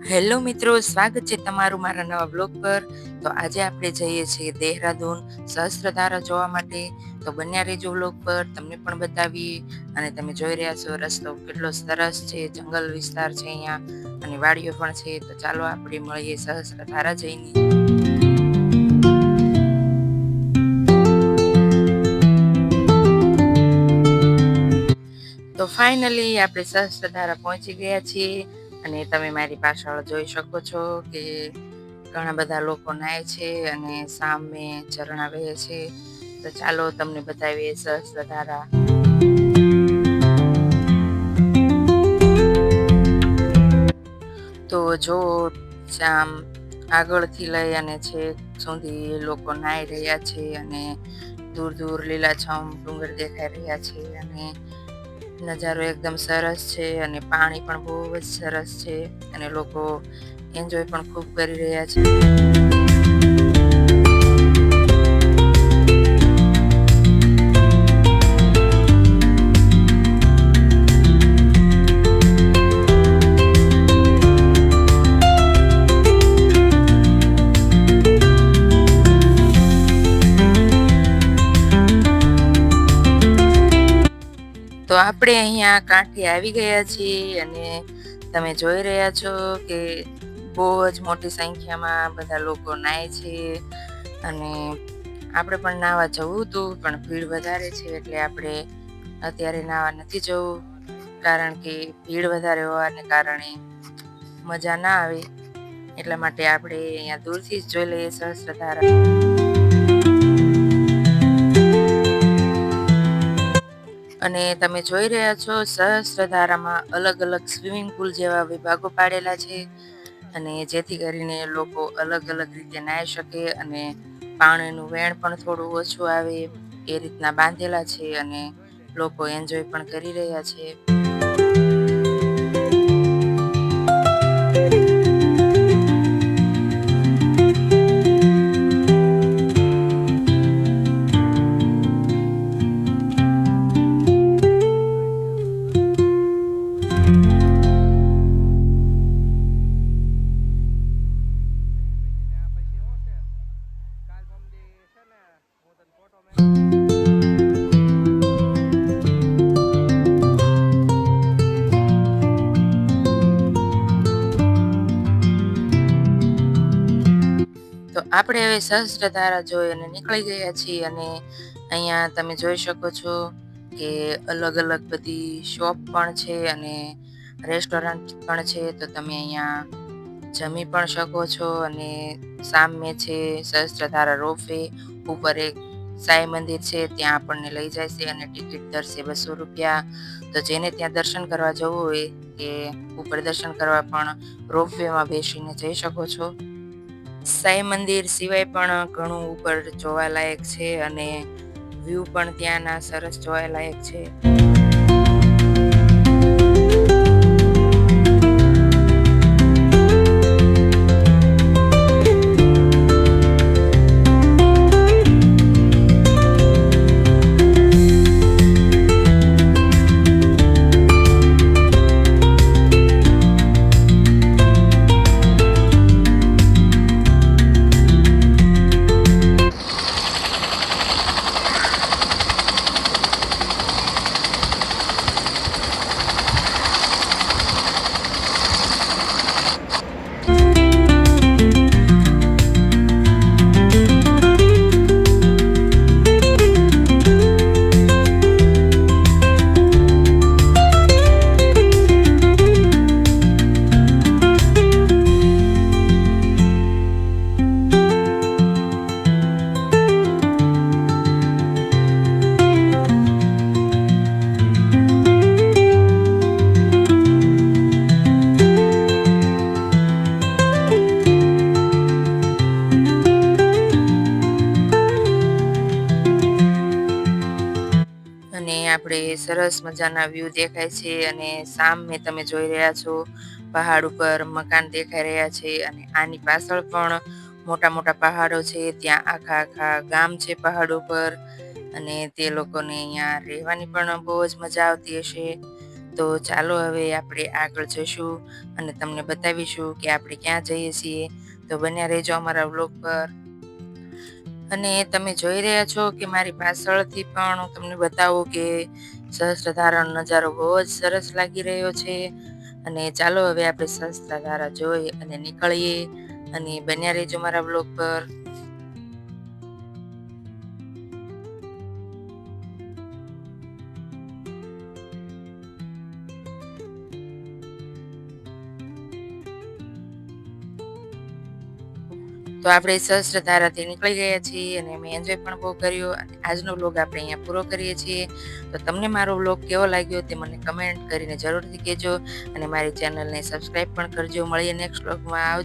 Hello મિત્રો, સ્વાગત છે તમારું મારા નવા બ્લોગ પર. તો આજે આપણે જઈએ છીએ દેહરાદૂન સહસ્ત્રધારા જોવા માટે. તો બન્યા રહેજો બ્લોગ પર, તમને પણ બતાવીએ. અને તમે જોઈ રહ્યા છો રસ્તો કેટલો સરસ છે, જંગલ વિસ્તાર છે અહીંયા અને વાડીઓ પણ છે. તો ચાલો આપણે મળીએ સહસ્ત્રધારા જઈને. તો ફાઇનલી આપણે સહસ્ત્રધારા પહોંચી ગયા છીએ અને તમે મારી પાછળ જોઈ શકો છો કે ઘણા બધા લોકો નાય છે અને સામે ઝરણા વહે છે. તો ચાલો તમને બતાવીએ સહસ્ત્રધારા. તો જો આમ આગળથી લઈ અને છેક સુધી લોકો નાહી રહ્યા છે અને દૂર દૂર લીલાછમ ડુંગર દેખાઈ રહ્યા છે અને નજારો એકદમ સરસ છે અને પાણી પણ બહુ જ સરસ છે અને લોકો એન્જોય પણ ખૂબ કરી રહ્યા છે. તો આપણે અહીંયા કાંઠે આવી ગયા છીએ અને તમે જોઈ રહ્યા છો કે બહુ જ મોટી સંખ્યામાં બધા લોકો નાય છે અને આપણે પણ નાહવા જવું હતું પણ ભીડ વધારે છે એટલે આપણે અત્યારે નાહવા નથી જવું, કારણ કે ભીડ વધારે હોવાને કારણે મજા ના આવે. એટલા માટે આપણે અહીંયા દૂરથી જ જોઈ લઈએ સહસ્ત્રધારા. અને તમે જોઈ રહ્યા છો સહસ્ત્રધારામાં અલગ અલગ સ્વિમિંગ પુલ જેવા વિભાગો પાડેલા છે અને જેથી કરીને લોકો અલગ અલગ રીતે નાહી શકે અને પાણીનું વહેણ પણ થોડું ઓછું આવે એ રીતના બાંધેલા છે અને લોકો એન્જોય પણ કરી રહ્યા છે. તો આપણે હવે સહસ્ત્રધારા જોઈ અને નીકળી ગયા છીએ અને અહીંયા તમે જોઈ શકો છો કે અલગ અલગ બધી શોપ પણ છે અને રેસ્ટોરન્ટ પણ છે. તો તમે અહીંયા જમી પણ શકો છો અને સામે છે સહસ્ત્રધારા રોપવે, ઉપર એક સાંઈ મંદિર છે ત્યાં આપણને લઈ જાય છે અને ટિકિટ દર છે 200 રૂપિયા. તો જેને ત્યાં દર્શન કરવા જવું હોય કે ઉપર દર્શન કરવા પણ રોપવેમાં બેસીને જઈ શકો છો. સાંઈ મંદિર સિવાય પણ ઘણું ઉપર જોવાલાયક છે અને વ્યૂ પણ ત્યાંના સરસ જોવાલાયક છે. અને આપણે સરસ મજાના વ્યૂ દેખાય છે અને સામે તમે જોઈ રહ્યા છો પહાડ ઉપર મકાન દેખાઈ રહ્યા છે અને આની પાછળ પણ મોટા મોટા પહાડો છે. ત્યાં આખા આખા ગામ છે પહાડો પર અને તે લોકોને અહીંયા રહેવાની પણ બહુ જ મજા આવતી હશે. તો ચાલો હવે આપણે આગળ જઈશું અને તમને બતાવીશું કે આપણે ક્યાં જઈએ છીએ. તો બન્યા રહેજો અમારા વ્લોગ પર. અને તમે જોઈ રહ્યા છો કે મારી પાછળથી પણ હું તમને બતાવું કે સહસ્ત્રધારાનો નજારો બહુ જ સરસ લાગી રહ્યો છે. અને ચાલો હવે આપણે સહસ્ત્રધારા જોઈ અને નીકળીએ અને બન્યા રહેજો મારા બ્લોગ પર. તો આપણે સહસ્ત્રધારાથી નીકળી ગયા છીએ અને અમે એન્જોય પણ બહુ કર્યો. અને આજનો વ્લોગ આપણે અહીંયા પૂરો કરીએ છીએ. તો તમને મારો વ્લોગ કેવો લાગ્યો તે મને કમેન્ટ કરીને જરૂરથી કહેજો અને મારી ચેનલને સબસ્ક્રાઈબ પણ કરજો. મળીએ નેક્સ્ટ વ્લોગમાં.